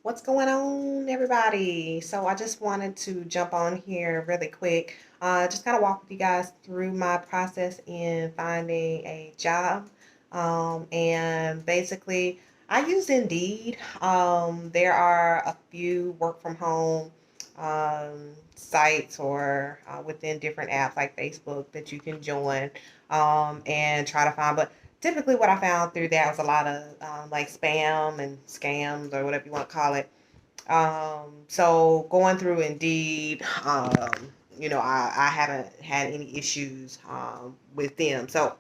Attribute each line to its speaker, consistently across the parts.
Speaker 1: What's going on, everybody? So I just wanted to jump on here really quick, just kind of walk with you guys through my process in finding a job. And basically, I use Indeed. There are a few work from home sites or within different apps like Facebook that you can join and try to find. But typically what I found through that was a lot of like spam and scams or whatever you want to call it. So going through Indeed, I haven't had any issues with them. So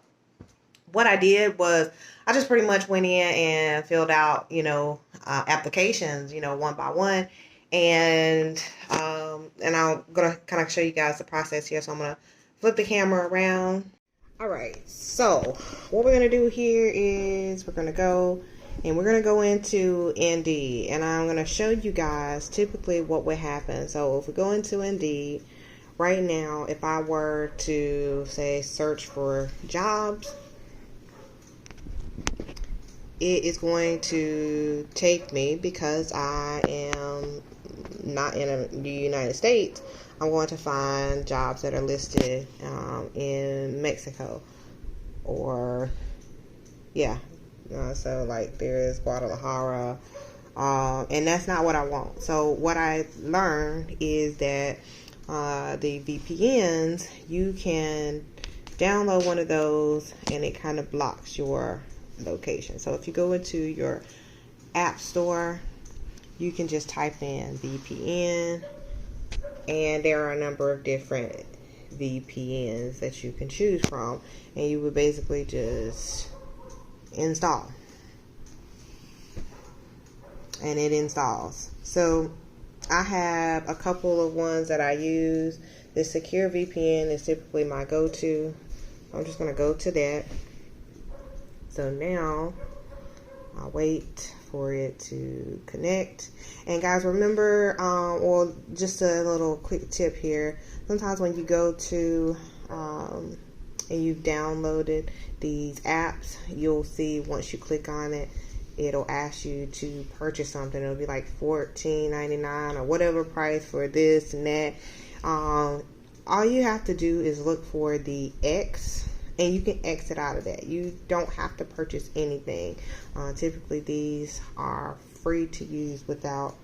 Speaker 1: what I did was I just pretty much went in and filled out, applications, one by one. And I'm gonna kind of show you guys the process here. So I'm gonna flip the camera around. All right, so what we're gonna do here is we're gonna go into Indeed, and I'm gonna show you guys typically what would happen. So if we go into Indeed right now, if I were to say search for jobs, it is going to take me, because I am not in the United States, I'm going to find jobs that are listed in Mexico or yeah. So like there's Guadalajara, and that's not what I want. So what I learned is that the VPNs, you can download one of those and it kind of blocks your location. So if you go into your app store, you can just type in VPN, and there are a number of different VPNs that you can choose from, and you would basically just install, and it installs. So I have a couple of ones that I use. The secure VPN is typically my go-to. I'm just going to go to that. So now I'll wait for it to connect. And guys, remember, or just a little quick tip here. Sometimes when you go to and you've downloaded these apps, you'll see once you click on it, it'll ask you to purchase something. It'll be like $14.99 or whatever price for this and that. All you have to do is look for the X, and you can exit out of that. You don't have to purchase anything. Typically, these are free to use without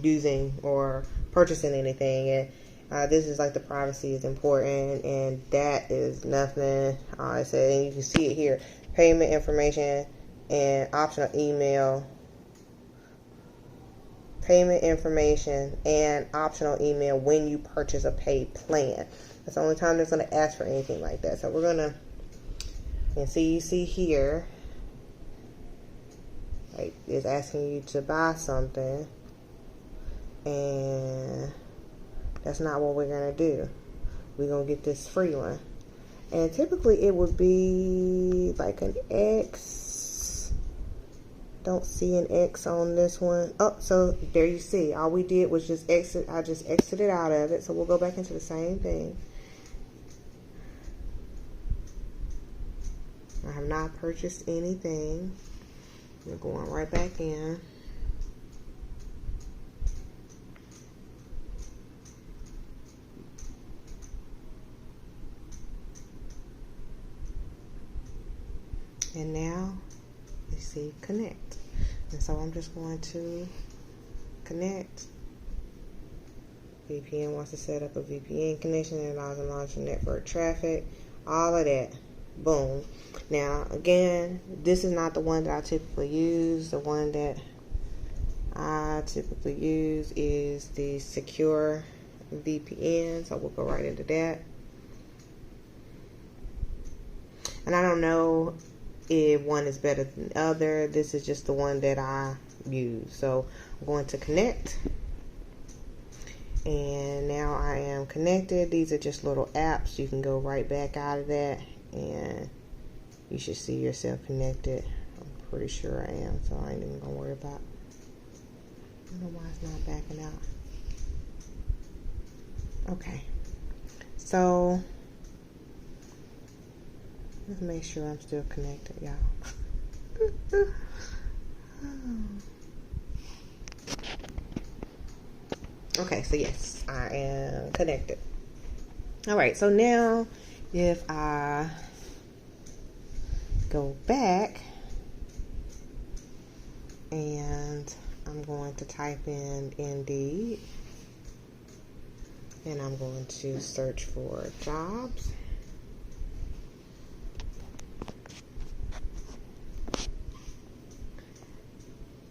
Speaker 1: using or purchasing anything. And this is like the privacy is important, and that is nothing. I said, and you can see it here: payment information and optional email. Payment information and optional email when you purchase a paid plan. That's the only time it's going to ask for anything like that. So we're going to, and you see here, like it's asking you to buy something, and that's not what we're going to do. We're going to get this free one. And typically it would be like an X. Don't see an X on this one. Oh, so there you see. All we did was just exit. I just exited out of it. So we'll go back into the same thing. I have not purchased anything. We're going right back in. And now you see connect. And so I'm just going to connect. VPN wants to set up a VPN connection that allows and launch network traffic. All of that. Boom. Now, again, this is not the one that I typically use. The one that I typically use is the secure VPN. So we'll go right into that. And I don't know if one is better than the other. This is just the one that I use. So I'm going to connect. And now I am connected. These are just little apps. You can go right back out of that, and you should see yourself connected. I'm pretty sure I am, so I ain't even gonna worry about. I don't know why it's not backing out. Okay, so let's make sure I'm still connected, y'all. Okay, so yes, I am connected. All right, so now if I go back and I'm going to type in Indeed, and I'm going to search for jobs.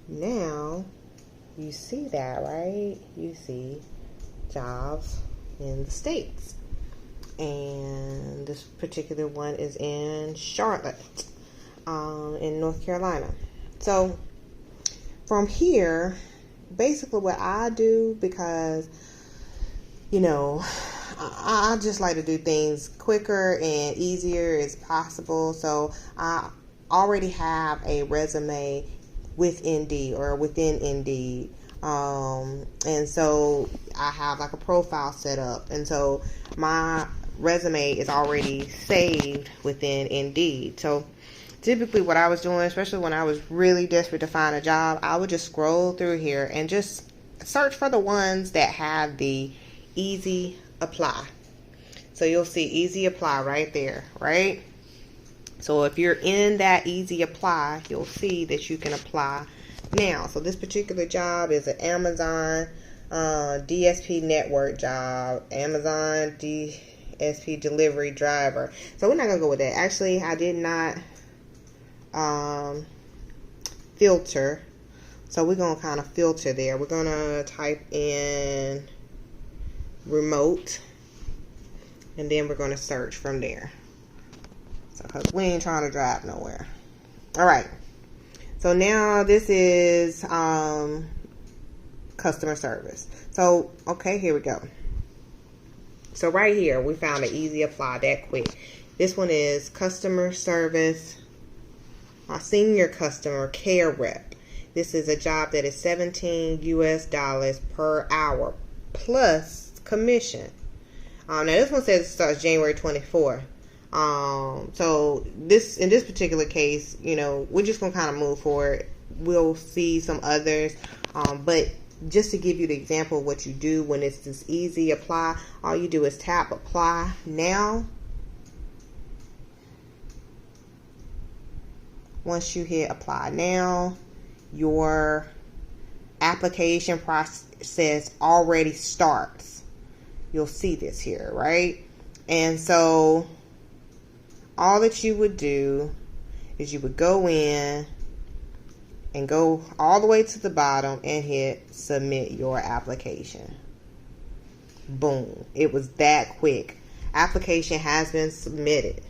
Speaker 1: Now you see that, right? You see jobs in the States. And this particular one is in Charlotte, in North Carolina. So from here, basically what I do, because, you know, I just like to do things quicker and easier as possible. So I already have a resume with Indeed or within Indeed. And so I have like a profile set up. And so my resume is already saved within Indeed. So typically what I was doing, especially when I was really desperate to find a job, I would just scroll through here and just search for the ones that have the easy apply. So you'll see easy apply right there, right? So if you're in that easy apply, you'll see that you can apply now. So this particular job is an Amazon DSP network job, Amazon DSP delivery driver. So we're not gonna go with that. Actually, I did not filter, so we're gonna kind of filter there. We're gonna type in remote, and then we're gonna search from there. So, because we ain't trying to drive nowhere. All right. So now this is customer service. So, okay, here we go. So right here, we found an easy apply that quick. This one is customer service, senior customer care rep. This is a job that is $17 US per hour plus commission. Now this one says it starts January 24th. So this, in this particular case, you know, we're just gonna kind of move forward. We'll see some others, but just to give you the example of what you do when it's this easy apply, all you do is tap apply now. Once you hit apply now, your application process already starts. You'll see this here, right? And so all that you would do is you would go in and go all the way to the bottom and hit submit your application. Boom. It was that quick. Application has been submitted.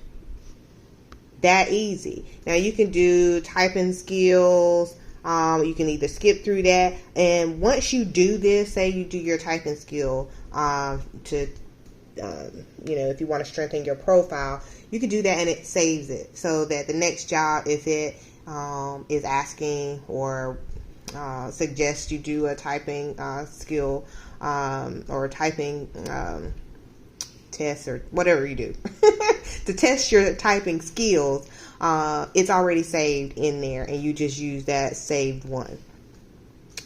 Speaker 1: That easy. Now you can do typing skills. You can either skip through that. And once you do this, say you do your typing skill to you know, if you want to strengthen your profile, you can do that and it saves it so that the next job, if it is asking or suggests you do a typing skill or typing test or whatever you do to test your typing skills, it's already saved in there and you just use that saved one.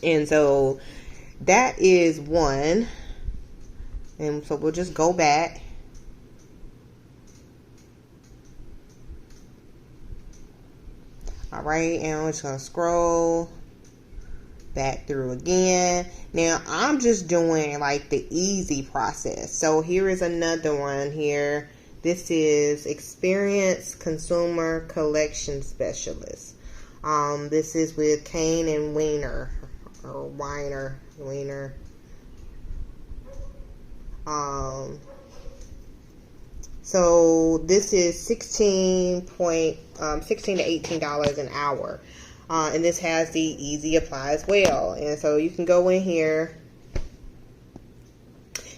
Speaker 1: And so that is one. And so we'll just go back. All right, and we're just going to scroll back through again. Now, I'm just doing like the easy process. So here is another one here. This is Experienced Consumer Collection Specialist. This is with Kane and Weiner, or Weiner. So this is $16 to $18 an hour. And this has the easy apply as well. And so you can go in here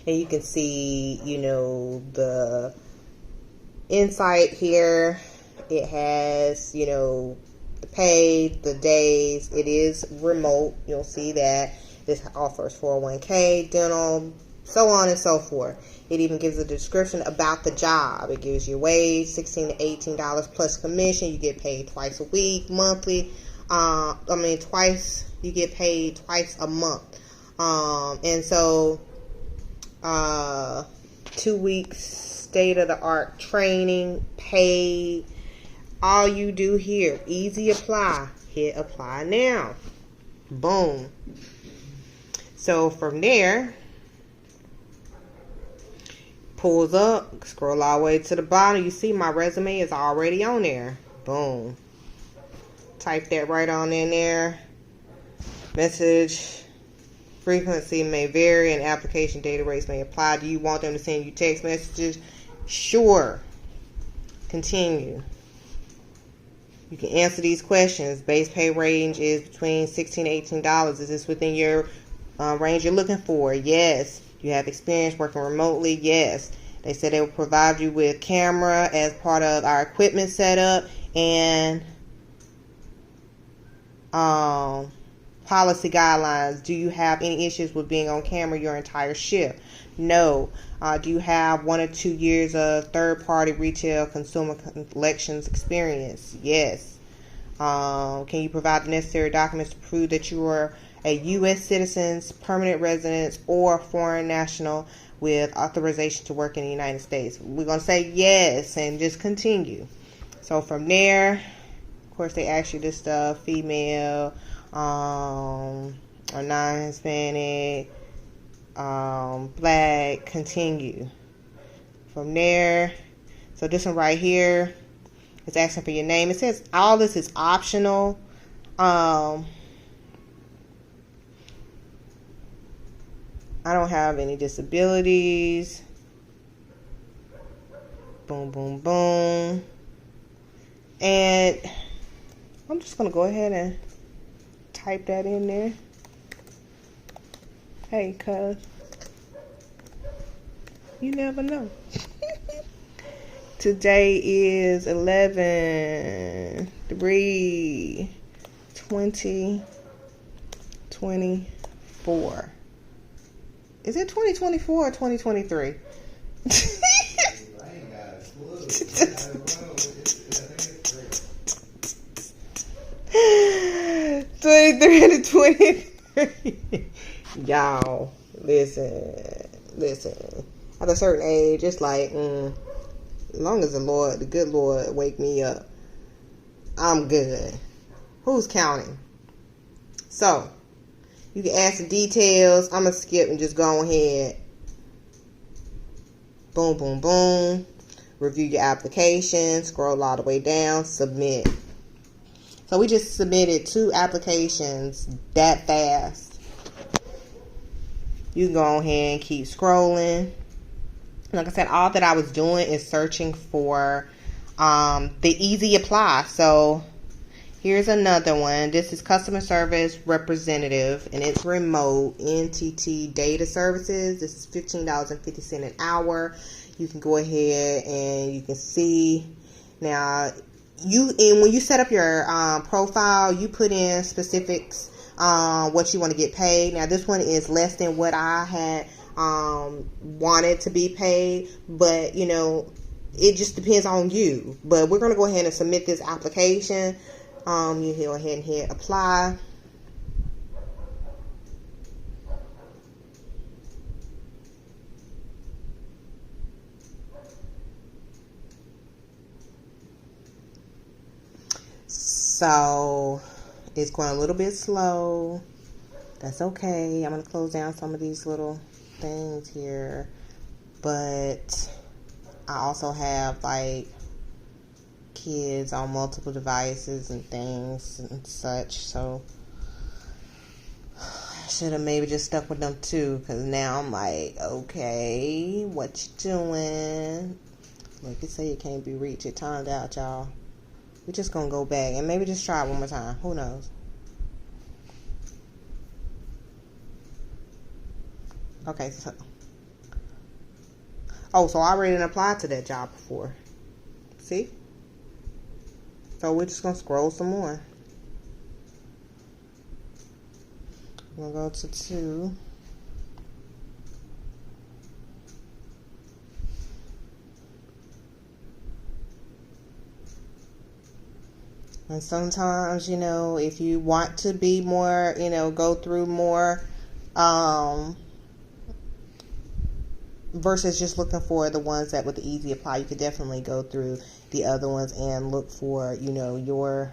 Speaker 1: and you can see, you know, the insight here. It has, you know, the pay, the days. It is remote. You'll see that. This offers 401k, dental, so on and so forth. It even gives a description about the job. It gives you wage, $16 to $18 plus commission. You get paid twice a week, monthly. You get paid twice a month. And so 2 weeks state of the art training, paid. All you do here, easy apply. Hit apply now. Boom. So from there, pulls up, scroll all the way to the bottom. You see my resume is already on there. Boom. Type that right on in there. Message frequency may vary and application data rates may apply. Do you want them to send you text messages? Sure. Continue. You can answer these questions. Base pay range is between $16 to $18. Is this within your range you're looking for? Yes. Do you have experience working remotely? Yes. They said they will provide you with camera as part of our equipment setup and policy guidelines. Do you have any issues with being on camera your entire shift? No. Do you have 1 or 2 years of third-party retail consumer collections experience? Yes. Can you provide the necessary documents to prove that you are a U.S. citizen, permanent resident, or foreign national with authorization to work in the United States? We're going to say yes and just continue. So from there, of course, they ask you this stuff, female, or non-Hispanic, black, continue. From there, so this one right here is asking for your name. It says all this is optional. I don't have any disabilities. Boom, boom, boom. And I'm just going to go ahead and type that in there. Hey, cuz. You never know. Today is 11/3/2024. Is it 2024 or 2023? 23 to 23. Y'all, listen. At a certain age, it's like, as long as the good Lord, wake me up, I'm good. Who's counting? So, you can add some details. I'm going to skip and just go ahead. Boom, boom, boom. Review your application. Scroll all the way down. Submit. So we just submitted 2 applications that fast. You can go ahead and keep scrolling. Like I said, all that I was doing is searching for the easy apply. So here's another one. This is customer service representative, and it's remote. NTT Data Services. This is $15.50 an hour. You can go ahead and you can see now. When you set up your profile, you put in specifics what you want to get paid. Now this one is less than what I had wanted to be paid, but it just depends on you. But we're going to go ahead and submit this application. You go ahead and hit apply. So it's going a little bit slow. That's okay. I'm going to close down some of these little things here. But I also have like kids on multiple devices and things and such. So I should have maybe just stuck with them too. Because now I'm like, okay, what you doing? Like you say, it can't be reached. It timed out, y'all. We're just going to go back and maybe just try it one more time. Who knows? Okay, so I already applied to that job before. See? So we're just going to scroll some more. We'll go to 2. And sometimes, if you want to be more, go through more Versus just looking for the ones that with the easy apply. You could definitely go through the other ones and look for, your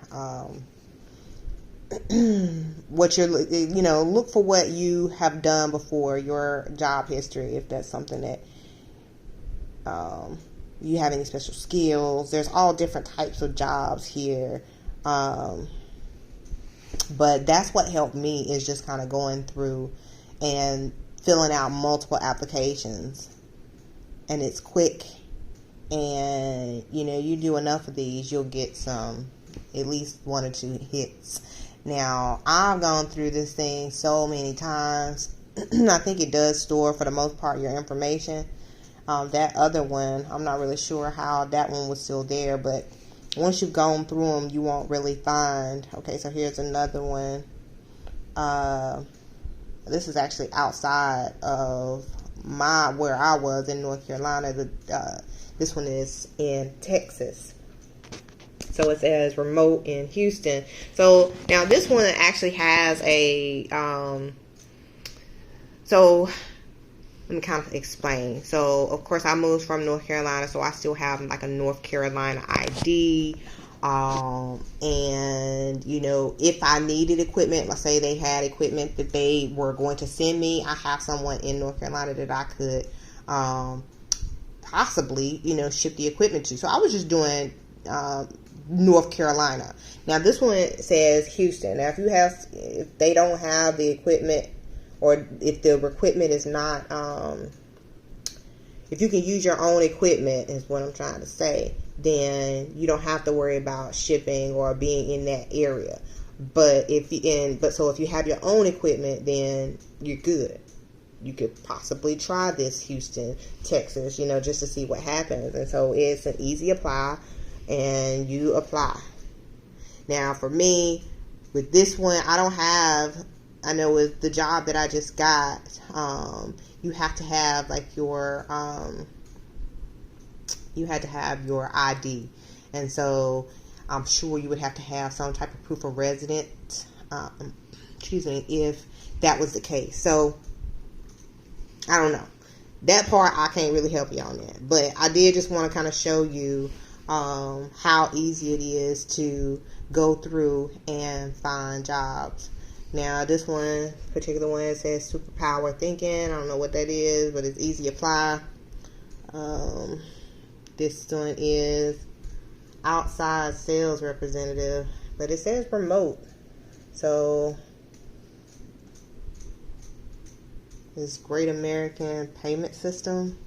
Speaker 1: what you're, look for what you have done before, your job history, if that's something that you have any special skills. There's all different types of jobs here, but that's what helped me, is just kind of going through and filling out multiple applications. And it's quick, and you do enough of these, you'll get at least 1 or 2 hits. Now, I've gone through this thing so many times. I think it does store, for the most part, your information. That other one, I'm not really sure how that one was still there, but once you've gone through them, you won't really find. Okay, so here's another one. This is actually outside of where I was in North Carolina. This one is in Texas. So it says remote in Houston. So now this one actually has a so let me kind of explain. So of course I moved from North Carolina, so I still have like a North Carolina ID. And if I needed equipment, let's say they had equipment that they were going to send me, I have someone in North Carolina that I could possibly ship the equipment to. So I was just doing North Carolina. Now this one says Houston. Now if they don't have the equipment, or if the equipment is not if you can use your own equipment, is what I'm trying to say, then you don't have to worry about shipping or being in that area. But if you have your own equipment, then you're good. You could possibly try this Houston, Texas, just to see what happens. And so it's an easy apply, and you apply. Now for me, with this one, I know with the job that I just got, you have to have like your ID, and so I'm sure you would have to have some type of proof of residence, if that was the case. So I don't know, that part I can't really help you on that, but I did just want to kind of show you how easy it is to go through and find jobs. Now this particular one says superpower thinking. I don't know what that is, but it's easy apply. This one is outside sales representative, but it says remote. So this Great American Payment System.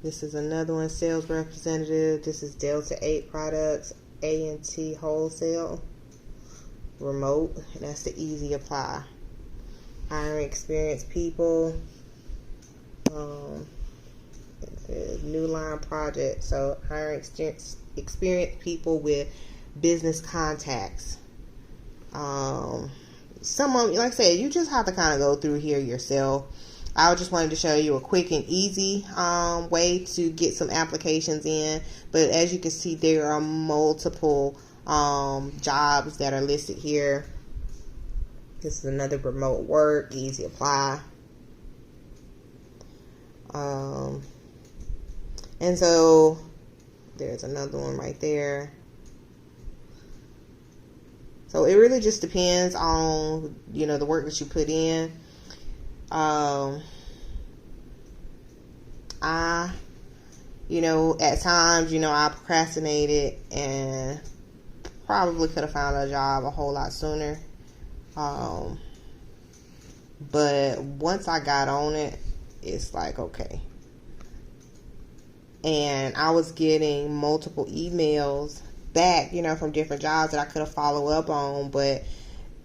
Speaker 1: This is another one, sales representative. This is Delta 8 Products, A&T Wholesale. Remote, and that's the easy apply. Hiring experienced people. It says new line project. So hiring experienced people with business contacts. Some of them, like I said, you just have to kind of go through here yourself. I just wanted to show you a quick and easy way to get some applications in. But as you can see, there are multiple jobs that are listed here. This is another remote work, easy apply. And so there's another one right there. So it really just depends on the work that you put in. At times, I procrastinated and probably could have found a job a whole lot sooner. But once I got on it, it's like, okay. And I was getting multiple emails back, from different jobs that I could have followed up on. But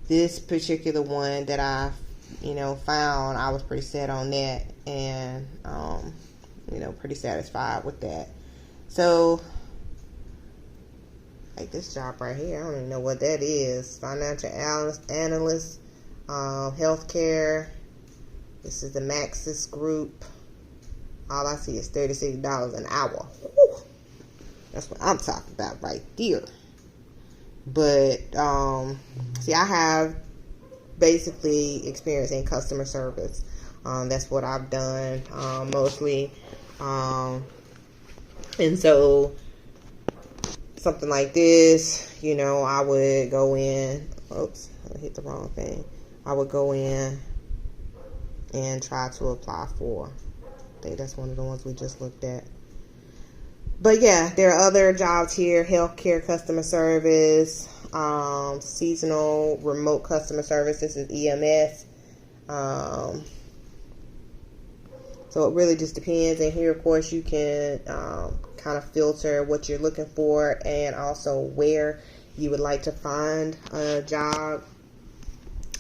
Speaker 1: this particular one that I, found, I was pretty set on that, and, pretty satisfied with that. So, like this job right here, I don't even know what that is. Financial analyst, healthcare. This is the Maxis Group. All I see is $36 an hour. Whew. That's what I'm talking about right there. But, see, I have basically experiencing customer service. That's what I've done mostly. And so something like this, you know, I would go in. Oops, I hit the wrong thing. I would go in and try to apply for. I think that's one of the ones we just looked at. But yeah, there are other jobs here: healthcare customer service, seasonal remote customer service. This is EMS. So it really just depends. And here, of course, you can kind of filter what you're looking for and also where you would like to find a job.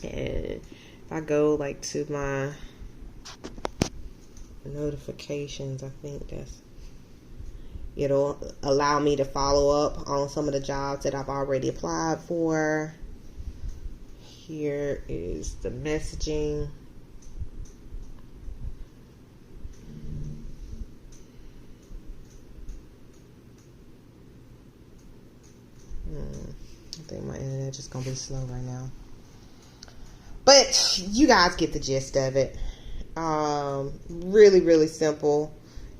Speaker 1: And if I go like to my notifications, I think it'll allow me to follow up on some of the jobs that I've already applied for. Here is the messaging. I think my internet just gonna be slow right now. But you guys get the gist of it. Really, really simple.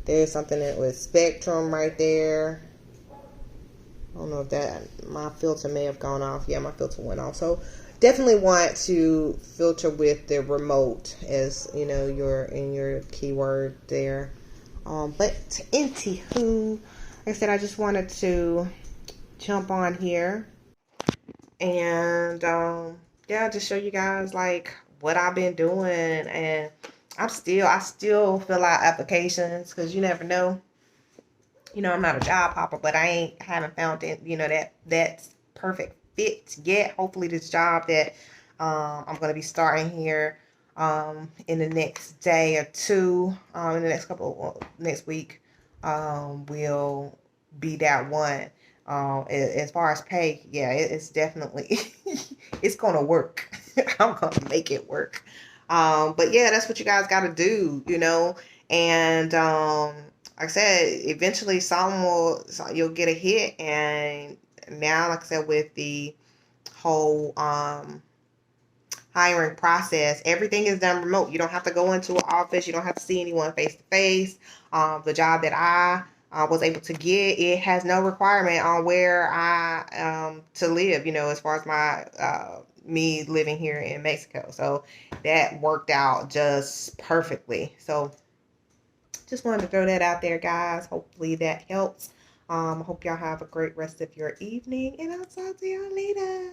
Speaker 1: There's something that was Spectrum right there. I don't know if that, my filter may have gone off. Yeah, my filter went off. So definitely want to filter with the remote as, you know, in your keyword there. But anywho, like I said, I just wanted to jump on here and yeah, just show you guys like what I've been doing. And I still fill out applications because you never know. You know, I'm not a job hopper, but I haven't found it, you know, that's perfect fit yet. Hopefully this job that I'm going to be starting here in the next day or two, in the next week, will be that one. As far as pay, yeah, it's definitely it's going to work. I'm going to make it work. But yeah, that's what you guys got to do, you know. And like I said, eventually you'll get a hit. And now, like I said, with the whole hiring process, everything is done remote. You don't have to go into an office. You don't have to see anyone face to face. The job that I was able to get, it has no requirement on where I to live, you know, as far as my me living here in Mexico. So that worked out just perfectly. So just wanted to throw that out there, guys. Hopefully that helps. I hope y'all have a great rest of your evening, and I'll talk to y'all later.